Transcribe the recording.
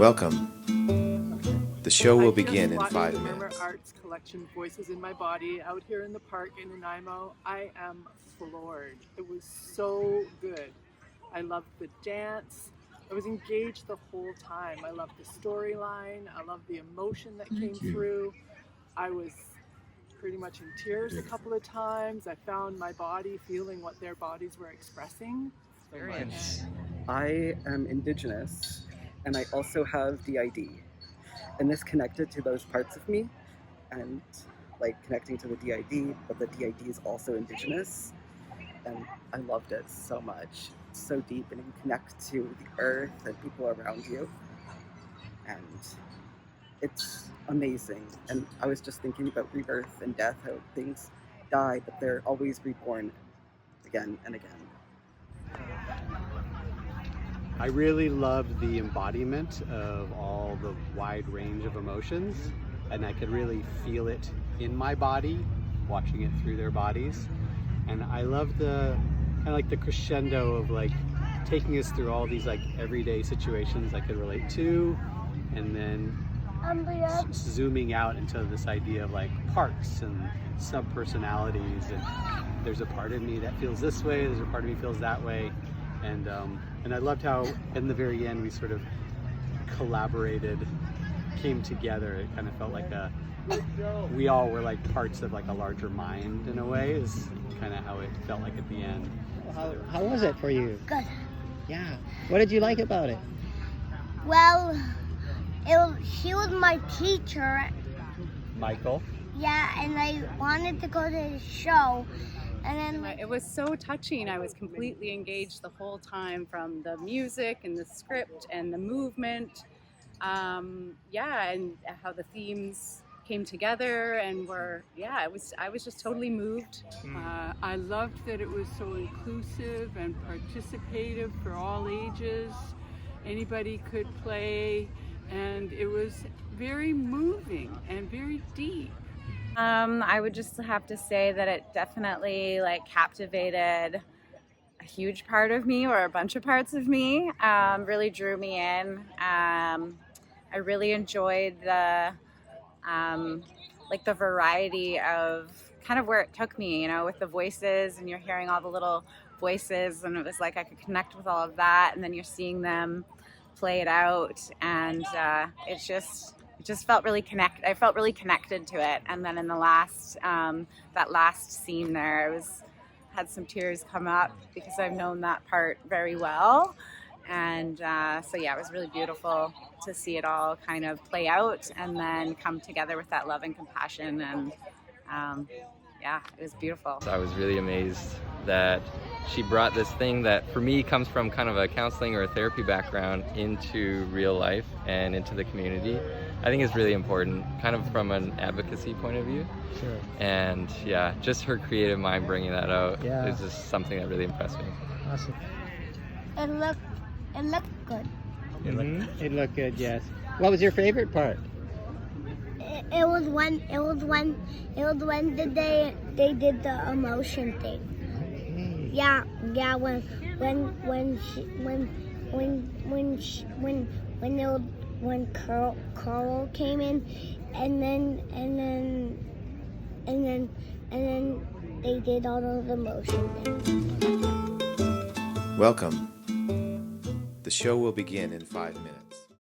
Welcome. The show will begin in 5 the Murmur minutes. Arts collection Voices in My Body out here in the park in Nanaimo. I am floored. It was so good. I loved the dance. I was engaged the whole time. I loved the storyline. I loved the emotion that came through. I was pretty much in tears a couple of times. I found my body feeling what their bodies were expressing. I am Indigenous and I also have DID, and this connected to those parts of me and like connecting to the DID, but the DID is also Indigenous, and I loved it so much. It's so deep, and you connect to the earth and people around you, and it's amazing. And I was just thinking about rebirth and death, how things die, but they're always reborn again and again. I really loved the embodiment of all the wide range of emotions, and I could really feel it in my body, watching it through their bodies. And I love the crescendo of like taking us through all these like everyday situations I could relate to, and then zooming out into this idea of like parts and sub-personalities, and there's a part of me that feels this way, there's a part of me feels that way. And I loved how in the very end we sort of collaborated, came together. It kind of felt like we all were like parts of like a larger mind in a way, is kind of how it felt like at the end. How was it for you? Good. Yeah. What did you like about it? Well, he was my teacher. Michael? Yeah, and I wanted to go to the show. And then it was so touching. I was completely engaged the whole time, from the music and the script and the movement. And how the themes came together and I was just totally moved. I loved that it was so inclusive and participative for all ages. Anybody could play, and it was very moving and very deep. I would just have to say that it definitely like captivated a huge part of me, or a bunch of parts of me. Really drew me in. I really enjoyed the variety of kind of where it took me, with the voices, and you're hearing all the little voices, and it was like I could connect with all of that, and then you're seeing them play it out, and it just felt really connected. I felt really connected to it. And then in the last, that last scene there, had some tears come up because I've known that part very well. And it was really beautiful to see it all kind of play out and then come together with that love and compassion. And it was beautiful. I was really amazed that she brought this thing that for me comes from kind of a counseling or a therapy background into real life and into the community. I think it's really important, kind of from an advocacy point of view. Sure. And just her creative mind bringing that out is just something that really impressed me. Awesome. it looked good. It looked good, yes. What was your favorite part? It was when they did the emotion thing. Okay. Yeah, when Carl came in, and then they did all those emotion things. Welcome. The show will begin in 5 minutes.